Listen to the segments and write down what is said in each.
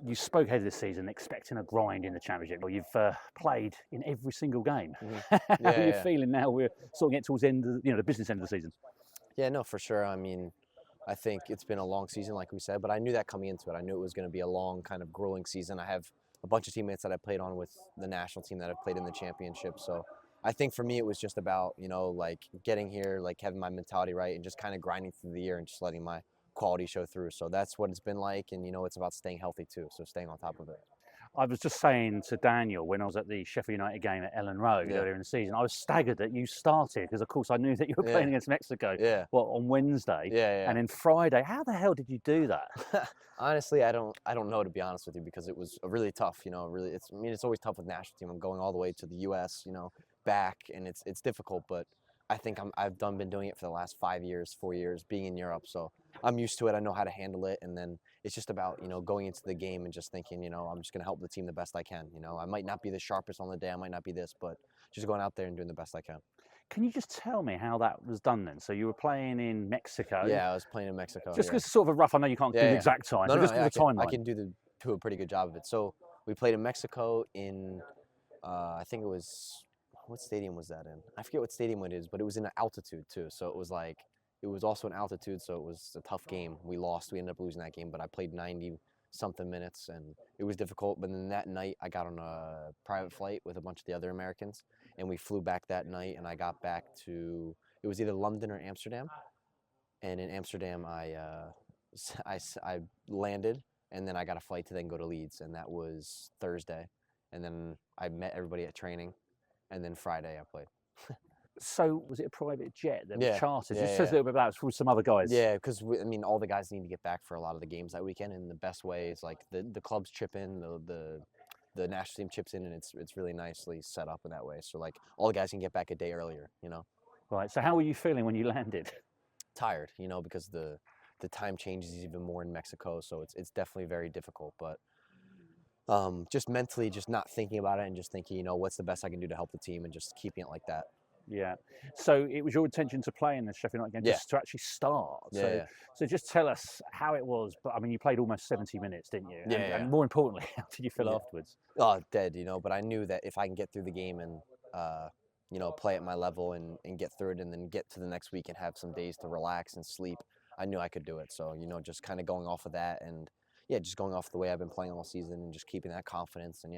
You spoke ahead of this season expecting a grind in the Championship. Well, you've played in every single game. How are you feeling now? We're sort of getting towards the end of, the business end of the season. Yeah, no, for sure. I mean, I think it's been a long season, like we said, but I knew that coming into it. I knew it was going to be a long, kind of grueling season. I have a bunch of teammates that I played on with the national team that have played in the championship. So I think for me, it was just about, like getting here, like having my mentality right and just kind of grinding through the year and just letting my quality show through. So that's what it's been like. And, it's about staying healthy too. So staying on top of it. I was just saying to Daniel when I was at the Sheffield United game at Ellen Road earlier in the season, I was staggered that you started because, of course, I knew that you were playing against Mexico on Wednesday and then Friday. How the hell did you do that? Honestly, I don't know, to be honest with you, because it was really tough. Really, it's always tough with national team. I'm going all the way to the U.S. Back, and it's difficult, but I think I've been doing it for the last 4 years, being in Europe. So I'm used to it. I know how to handle it. And then it's just about, going into the game and just thinking, I'm just going to help the team the best I can. I might not be the sharpest on the day. I might not be this, but just going out there and doing the best I can. Can you just tell me how that was done then? So you were playing in Mexico. Yeah, I was playing in Mexico. Just because it's sort of a rough, I know you can't give the exact time. No, so just give the timeline. I can do a pretty good job of it. So we played in Mexico in, I think it was, what stadium was that in? I forget what stadium it is, but it was in altitude too. So it was also in altitude, so it was a tough game. We lost. We ended up losing that game, but I played 90-something minutes, and it was difficult. But then that night, I got on a private flight with a bunch of the other Americans, and we flew back that night, and I got back to, it was either London or Amsterdam. And in Amsterdam, I landed, and then I got a flight to then go to Leeds, and that was Thursday. And then I met everybody at training. And then Friday I played. So was it a private jet that was chartered? Just says a little bit about it with some other guys. Yeah, because all the guys need to get back for a lot of the games that weekend, and the best way is like the clubs chip in, the national team chips in, and it's really nicely set up in that way. So like all the guys can get back a day earlier. Right. So how were you feeling when you landed? Tired, because the time changes even more in Mexico, so it's definitely very difficult, but. Just mentally, just not thinking about it and just thinking, what's the best I can do to help the team and just keeping it like that. Yeah. So it was your intention to play in the Sheffield United game, just to actually start. So just tell us how it was. But I mean, you played almost 70 minutes, didn't you? And more importantly, how did you feel afterwards? Oh, dead, but I knew that if I can get through the game and, play at my level and get through it and then get to the next week and have some days to relax and sleep, I knew I could do it. So, just kind of going off of that and, just going off the way I've been playing all season and just keeping that confidence and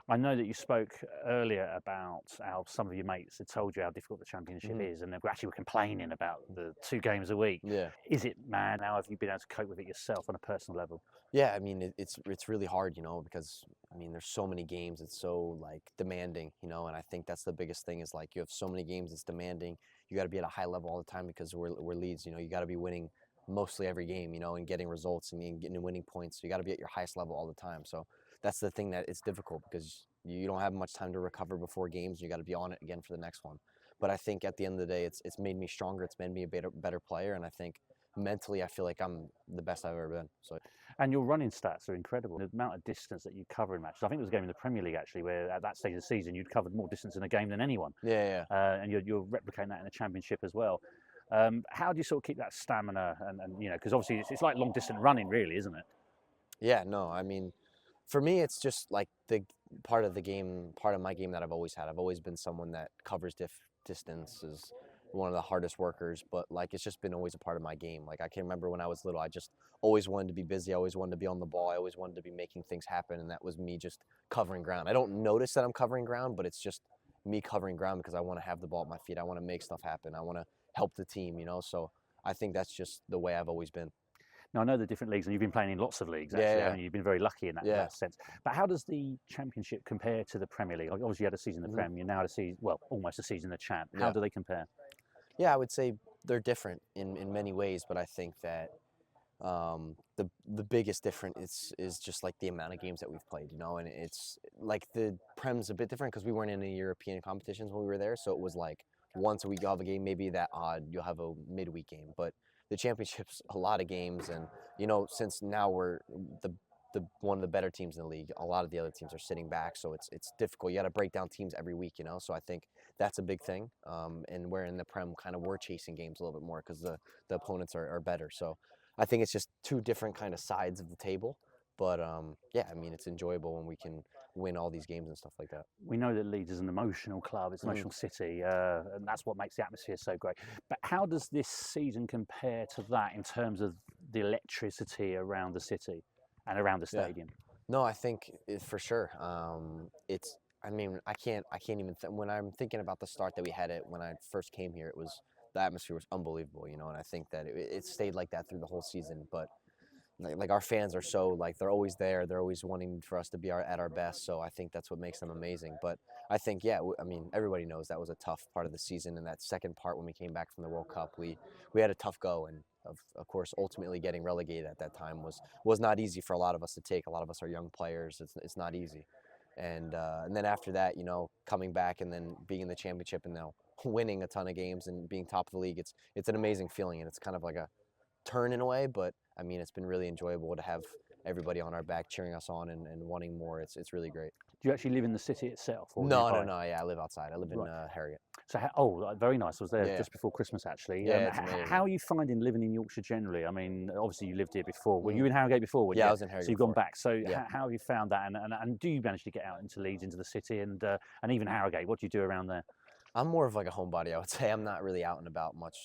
I know that you spoke earlier about how some of your mates had told you how difficult the championship is, and they actually were complaining about the 2 games a week. Yeah. Is it mad? How have you been able to cope with it yourself on a personal level? Yeah, I mean, it's really hard, because, there's so many games. It's so, like, demanding, and I think that's the biggest thing is, like, you have so many games, it's demanding. You got to be at a high level all the time because we're Leeds, you got to be winning mostly every game, and getting results and getting winning points. So you got to be at your highest level all the time. So that's the thing that it's difficult because you don't have much time to recover before games. You got to be on it again for the next one. But I think at the end of the day, it's made me stronger. It's made me a better player. And I think mentally, I feel like I'm the best I've ever been. So. And your running stats are incredible. The amount of distance that you cover in matches. I think there was a game in the Premier League, actually, where at that stage of the season, you'd covered more distance in a game than anyone. Yeah. And you're replicating that in the Championship as well. How do you sort of keep that stamina? And because obviously it's like long distance running, really, isn't it? Yeah, no, I mean, for me, it's just like the part of my game that I've always had. I've always been someone that covers distance, is one of the hardest workers, but like it's just been always a part of my game. Like I can remember when I was little, I just always wanted to be busy. I always wanted to be on the ball. I always wanted to be making things happen, and that was me just covering ground. I don't notice that I'm covering ground, but it's just me covering ground because I want to have the ball at my feet. I want to make stuff happen. I want to help the team, so I think that's just the way I've always been. Now, I know the different leagues, and you've been playing in lots of leagues, actually. I mean, you've been very lucky in that sense. But how does the Championship compare to the Premier League? Like, obviously, you had a season in the Premier, now had a season, well, almost a season in the Champ. How do they compare? Yeah, I would say they're different in many ways, but I think that the biggest difference is just like the amount of games that we've played, and it's like the Prem's a bit different because we weren't in any European competitions when we were there, so it was like once a week you'll have a game, maybe that odd you'll have a midweek game, but the Championship's a lot of games, and since now we're the one of the better teams in the league, a lot of the other teams are sitting back, so it's difficult. You got to break down teams every week, so I think that's a big thing. And where in the Prem kind of we're chasing games a little bit more because the opponents are better. So I think it's just 2 different kind of sides of the table. But yeah, I mean, it's enjoyable when we can win all these games and stuff like that. We know that Leeds is an emotional club, it's an emotional city, and that's what makes the atmosphere so great. But how does this season compare to that in terms of the electricity around the city and around the stadium? No, I think for sure. It's. I mean, I can't even. When I'm thinking about the start that we had it when I first came here, the atmosphere was unbelievable, you know. And I think that it stayed like that through the whole season. But like our fans are so like they're always there. They're always wanting for us to be at our best. So I think that's what makes them amazing. But I think I mean everybody knows that was a tough part of the season. And that second part when we came back from the World Cup, we had a tough go. And of course, ultimately getting relegated at that time was not easy for a lot of us to take. A lot of us are young players. It's not easy. And then after that, you know, coming back and then being in the championship and now winning a ton of games and being top of the league, it's an amazing feeling. And it's kind of like a turn in a way, but I mean, it's been really enjoyable to have everybody on our back cheering us on and wanting more. It's really great. Do you actually live in the city itself? Or No. Yeah, I live outside. I live in Harrogate. So, very nice. I was there just before Christmas, actually. Yeah, it's amazing. How are you finding living in Yorkshire generally? I mean, obviously you lived here before. Were you in Harrogate before? Yeah, I was in Harrogate. So you've gone back. So how have you found that? And do you manage to get out into Leeds, into the city, and even Harrogate? What do you do around there? I'm more of like a homebody, I would say. I'm not really out and about much.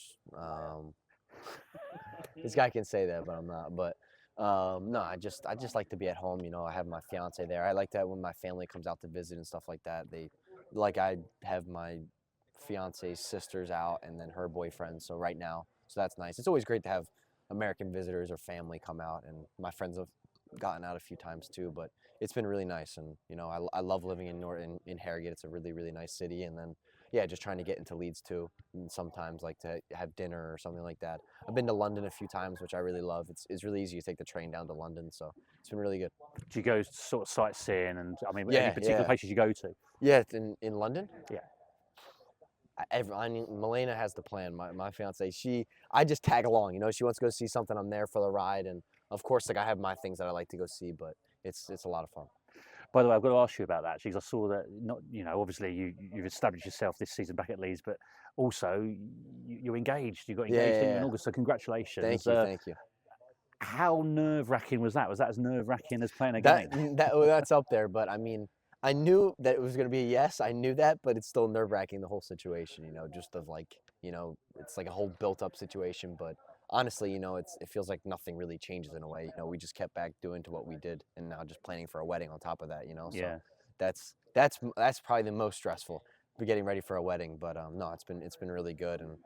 This guy can say that, but I'm not. But no, I just like to be at home. You know, I have my fiance there. I like that when my family comes out to visit and stuff like that. I have my fiance's sisters out and then her boyfriend. So right now, so that's nice. It's always great to have American visitors or family come out, and my friends have gotten out a few times too. But it's been really nice, and you know, I love living in Harrogate. It's a really nice city, and then just trying to get into Leeds too, and sometimes like to have dinner or something like that. I've been to London a few times, which I really love. It's really easy to take the train down to London, so it's been really good. Do you go sort of sightseeing, and I mean, any particular places you go to? Yeah, in London. Yeah. I mean, Milena has the plan. My fiance, I just tag along. You know, she wants to go see something. I'm there for the ride, and of course, like I have my things that I like to go see, but it's a lot of fun. By the way, I've got to ask you about that because I saw that obviously you've established yourself this season back at Leeds, but also you're engaged. You got engaged in August, so congratulations. Thank you. How nerve-wracking was that? Was that as nerve-wracking as playing a game? That's up there, but I mean, I knew that it was going to be a yes. I knew that, but it's still nerve-wracking, the whole situation, you know, just of like, you know, it's like a whole built-up situation, but honestly, you know, it feels like nothing really changes in a way. You know, we just kept back doing to what we did, and now just planning for a wedding on top of that. You know, so that's probably the most stressful. We're getting ready for a wedding, but no, it's been really good, and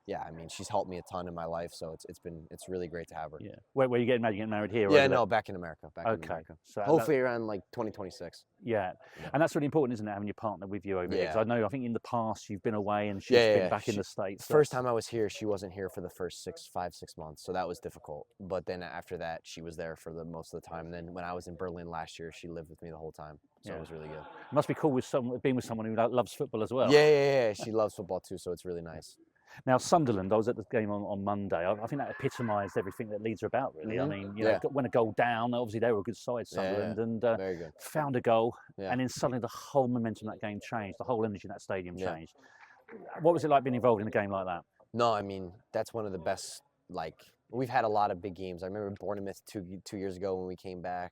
yeah, I mean, she's helped me a ton in my life, so it's really great to have her. Yeah. Where are you getting married? You getting married here? Yeah, no, back in America. In America. So hopefully around like 2026. Yeah, and that's really important, isn't it? Having your partner with you over here. Because I think in the past you've been away and she's been back in the States. First time I was here, she wasn't here for the first 6 months, so that was difficult. But then after that, she was there for the most of the time. And then when I was in Berlin last year, she lived with me the whole time, so it was really good. It must be cool being with someone who loves football as well. Yeah. She loves football too, so it's really nice. Now, Sunderland, I was at the game on Monday. I think that epitomised everything that Leeds are about, really. I mean, you know, when a goal down, obviously they were a good side, Sunderland, and very good. Found a goal, and then suddenly the whole momentum of that game changed. The whole energy in that stadium changed. What was it like being involved in a game like that? No, I mean, that's one of the best, like, we've had a lot of big games. I remember Bournemouth two years ago when we came back,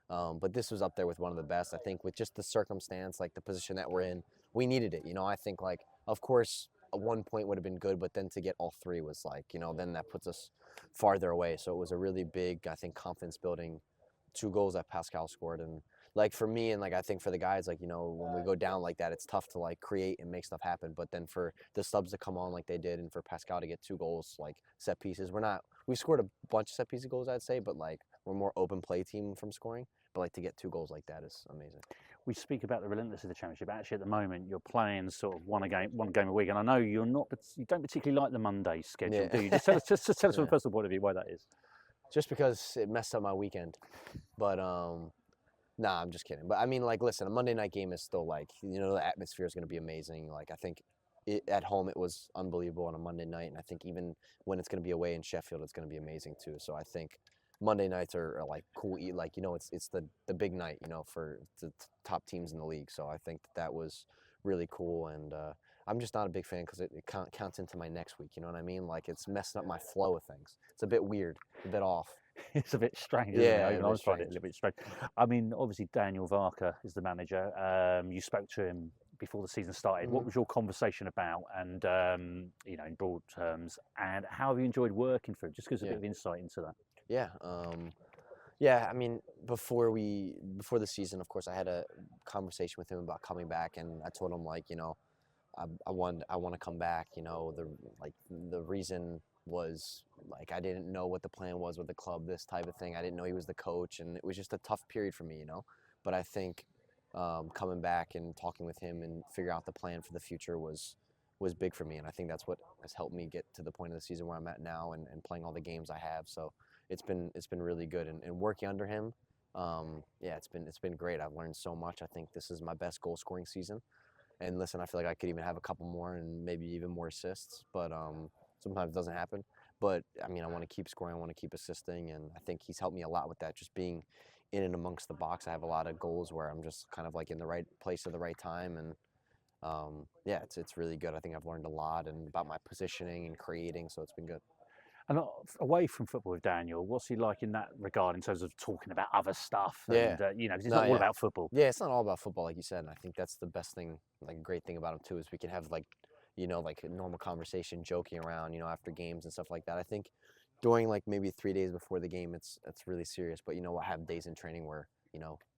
but this was up there with one of the best. I think with just the circumstance, like the position that we're in, we needed it. You know, I think, like, of course, a 1 point would have been good, but then to get all 3 was like, you know, then that puts us farther away. So it was a really big, I think, confidence building 2 goals that Pascal scored. And like for me, and like I think for the guys, like, you know, when we go down like that, it's tough to like create and make stuff happen. But then for the subs to come on like they did, and for Pascal to get 2 goals, like set pieces, we scored a bunch of set piece goals, I'd say, but like we're more open play team from scoring. But like to get 2 goals like that is amazing. We speak about the relentless of the Championship. Actually, at the moment, you're playing sort of one game a week, and I know you don't particularly like the Monday schedule, do you? Just tell us from a personal point of view why that is. Just because it messed up my weekend, but nah, I'm just kidding. But I mean, like, listen, a Monday night game is still like, you know, the atmosphere is going to be amazing. Like, I think at home it was unbelievable on a Monday night, and I think even when it's going to be away in Sheffield, it's going to be amazing too. So I think Monday nights are like cool. Like, you know, it's the big night, you know, for the top teams in the league. So I think that was really cool. And I'm just not a big fan because it counts into my next week. You know what I mean? Like, it's messing up my flow of things. It's a bit weird, a bit off. It's a bit strange, isn't it? Even I bit find it a strange. little bit strange. I mean, obviously Daniel Farke is the manager. You spoke to him before the season started. What was your conversation about? And in broad terms, and how have you enjoyed working for him? Just give us a bit of insight into that. Yeah, I mean, before the season, of course, I had a conversation with him about coming back, and I told him I want to come back. The reason was I didn't know what the plan was with the club, this type of thing. I didn't know he was the coach, and it was just a tough period for me. But I think coming back and talking with him and figure out the plan for the future was big for me, and I think that's what has helped me get to the point of the season where I'm at now and playing all the games I have. So it's been really good, and working under him, it's been great. I've learned so much. I think this is my best goal scoring season. And listen, I feel like I could even have a couple more and maybe even more assists, but sometimes it doesn't happen. But I mean, I want to keep scoring, I want to keep assisting, and I think he's helped me a lot with that, just being in and amongst the box. I have a lot of goals where I'm just kind of in the right place at the right time, and it's really good. I think I've learned a lot and about my positioning and creating, so it's been good. And away from football with Daniel, what's he like in that regard in terms of talking about other stuff? Yeah. And, because it's not all about football. Yeah, it's not all about football, like you said. And I think that's the best thing, a great thing about him, too, is we can have, a normal conversation, joking around, after games and stuff like that. I think during, maybe 3 days before the game, it's really serious. But, I have days in training where,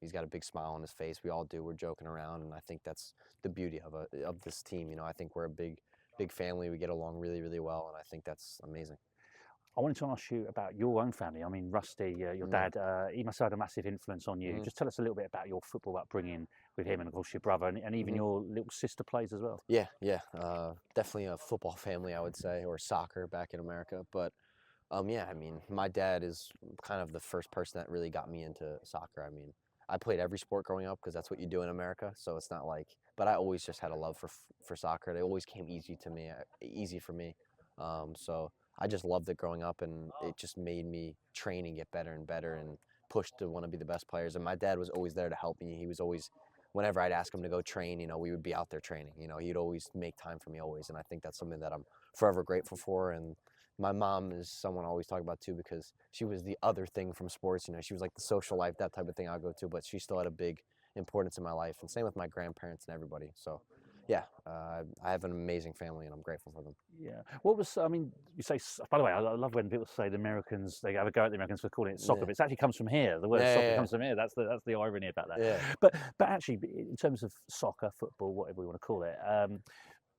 he's got a big smile on his face. We all do. We're joking around. And I think that's the beauty of this team. I think we're a big family. We get along really, really well. And I think that's amazing. I wanted to ask you about your own family. I mean, Rusty, your dad, he must have had a massive influence on you. Just tell us a little bit about your football upbringing with him, and of course your brother, and even your little sister plays as well. Yeah. Definitely a football family, I would say, or soccer back in America. But I mean, my dad is kind of the first person that really got me into soccer. I mean, I played every sport growing up because that's what you do in America. So it's not but I always just had a love for soccer. It always came easy for me. So I just loved it growing up, and it just made me train and get better and better and push to want to be the best players. And my dad was always there to help me. He was always, whenever I'd ask him to go train, we would be out there training. He'd always make time for me always, and I think that's something that I'm forever grateful for. And my mom is someone I always talk about too, because she was the other thing from sports. She was like the social life, that type of thing I'll go to, but she still had a big importance in my life, and same with my grandparents and everybody. So yeah, I have an amazing family, and I'm grateful for them. Yeah. What was, I mean, you say, by the way, I love when people say the Americans, they have a go at the Americans for calling it soccer, but it actually comes from here. The word soccer comes from here. That's the irony about that. Yeah. But actually, in terms of soccer, football, whatever we want to call it,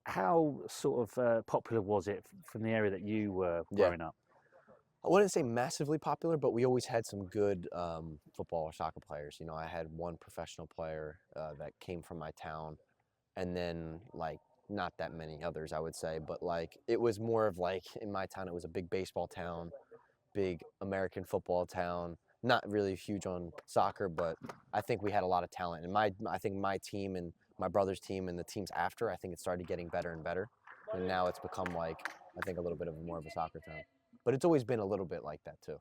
how sort of popular was it from the area that you were growing up? I wouldn't say massively popular, but we always had some good football or soccer players. I had one professional player that came from my town, and then not that many others, I would say, but it was more of in my town, it was a big baseball town, big American football town, not really huge on soccer, but I think we had a lot of talent. And I think my team and my brother's team and the teams after, I think it started getting better and better. And now it's become I think a little bit of more of a soccer town. But it's always been a little bit like that too.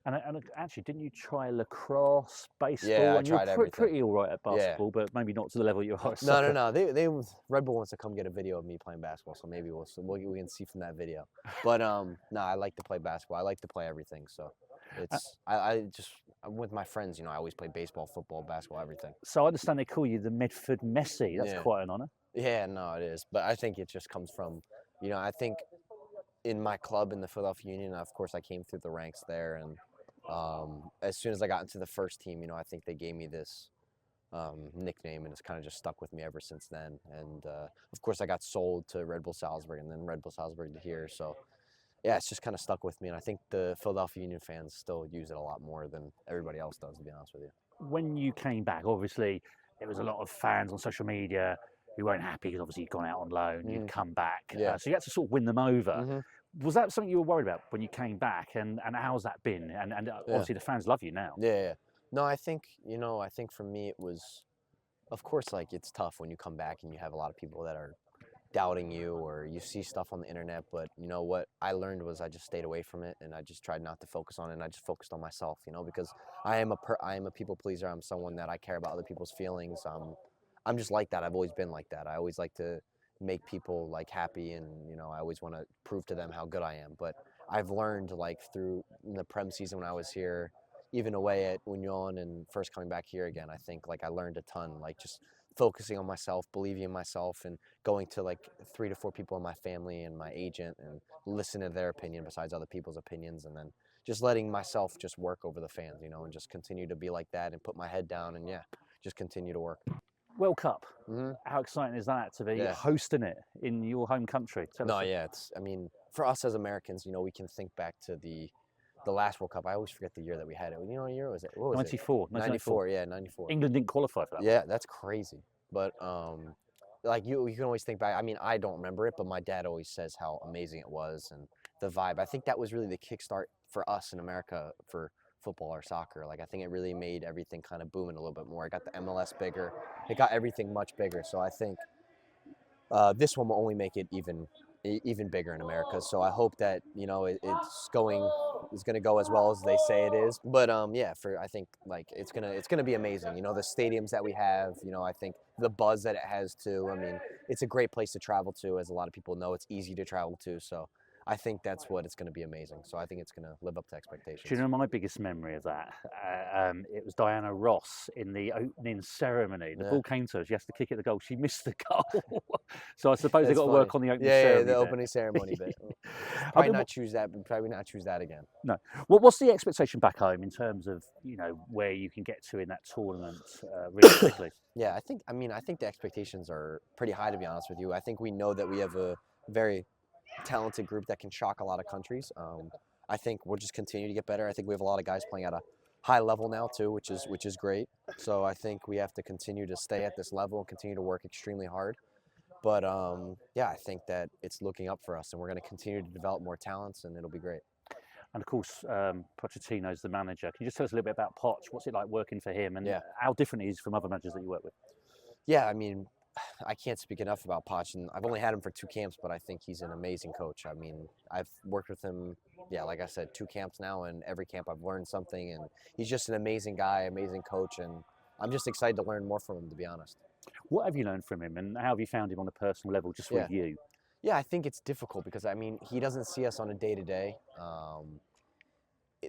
And actually, didn't you try lacrosse, baseball? Yeah, I and tried everything. Pretty all right at basketball, but maybe not to the level you are at soccer. No. No. They Red Bull wants to come get a video of me playing basketball, so maybe we can see from that video. But no, I like to play basketball. I like to play everything. So it's I'm with my friends. I always play baseball, football, basketball, everything. So I understand they call you the Munford Messi. That's quite an honour. Yeah, no, it is. But I think it just comes from, I think in my club in the Philadelphia Union, of course, I came through the ranks there, and as soon as I got into the first team, I think they gave me this nickname, and it's kind of just stuck with me ever since then. And of course, I got sold to Red Bull Salzburg, and then Red Bull Salzburg to here. So yeah, it's just kind of stuck with me, and I think the Philadelphia Union fans still use it a lot more than everybody else does, to be honest with you. When you came back, obviously, there was a lot of fans on social media who weren't happy because obviously you'd gone out on loan, you'd come back. So you had to sort of win them over. Was that something you were worried about when you came back, and how's that been? And obviously the fans love you now. Yeah. No, I think, I think for me it was, of course, it's tough when you come back and you have a lot of people that are doubting you, or you see stuff on the internet. But what I learned was I just stayed away from it, and I just tried not to focus on it, and I just focused on myself, because I am a people pleaser. I'm someone that I care about other people's feelings. I'm just like that. I've always been like that. I always like to make people happy, and I always want to prove to them how good I am. But I've learned like through the Prem season when I was here, even away at Union and first coming back here again, I think like I learned a ton, like just focusing on myself, believing in myself, and going to like 3 to 4 people in my family and my agent and listen to their opinion besides other people's opinions, and then just letting myself just work over the fans, you know, and just continue to be like that and put my head down and just continue to work. World Cup. How exciting is that to be hosting it in your home country? I mean, for us as Americans, you know, we can think back to the last World Cup. I always forget the year that we had it. You know what year was it? What was 94. it? 94, yeah, 94. England didn't qualify for that. Yeah, that's crazy. But like you can always think back. I mean, I don't remember it, but my dad always says how amazing it was and the vibe. I think that was really the kickstart for us in America for football or soccer. Like I think it really made everything kind of booming a little bit more. It got the MLS bigger. It got everything much bigger. So I think this one will only make it even bigger in America. So I hope that, you know, it's going to go as well as they say it is. But I think like it's gonna be amazing. You know, the stadiums that we have. You know, I think the buzz that it has too. I mean, it's a great place to travel to, as a lot of people know. It's easy to travel to. So I think that's what it's going to be amazing. So I think it's going to live up to expectations. Do you know my biggest memory of that? It was Diana Ross in the opening ceremony. The ball came to her. She has to kick it the goal. She missed the goal. So I suppose they've got to work on the opening ceremony. Yeah, the opening ceremony bit. Probably not choose that, but probably not choose that again. No. What's the expectation back home in terms of, you know, where you can get to in that tournament realistically? Yeah, I mean, I think the expectations are pretty high, to be honest with you. I think we know that we have a very talented group that can shock a lot of countries. I think we'll just continue to get better. I think we have a lot of guys playing at a high level now too, which is great. So I think we have to continue to stay at this level and continue to work extremely hard. But I think that it's looking up for us, and we're going to continue to develop more talents, and it'll be great. And of course, Pochettino's the manager. Can you just tell us a little bit about Poch? What's it like working for him, and how different he is from other managers that you work with? Yeah, I mean, I can't speak enough about Poch, and I've only had him for 2 camps, but I think he's an amazing coach. I mean, I've worked with him, like I said, 2 camps now, and every camp I've learned something, and he's just an amazing guy, amazing coach, and I'm just excited to learn more from him, to be honest. What have you learned from him, and how have you found him on a personal level, just with you? Yeah, I think it's difficult because, I mean, he doesn't see us on a day-to-day.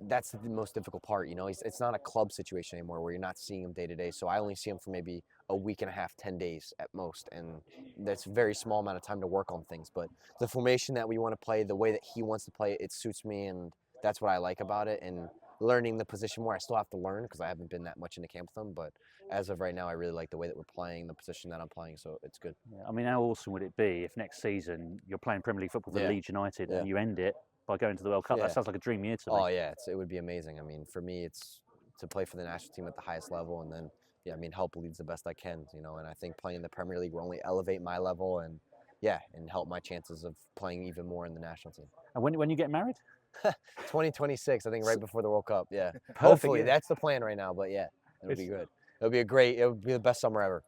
That's the most difficult part, you know. It's not a club situation anymore where you're not seeing him day to day. So I only see him for maybe a week and a half, 10 days at most, and that's a very small amount of time to work on things. But the formation that we want to play, the way that he wants to play, it suits me, and that's what I like about it. And learning the position more, I still have to learn because I haven't been that much into camp with him. But as of right now, I really like the way that we're playing, the position that I'm playing. So it's good. Yeah, I mean, how awesome would it be if next season you're playing Premier League football for Leeds United and you end it by going to the World Cup? That sounds like a dream year to me. Oh yeah, it would be amazing. I mean, for me, it's to play for the national team at the highest level, and then I mean, help Leeds the best I can, you know. And I think playing in the Premier League will only elevate my level and help my chances of playing even more in the national team. And when you get married? 2026, I think, right before the World Cup. Yeah, hopefully that's the plan right now. But it'll be good. It'll be the best summer ever.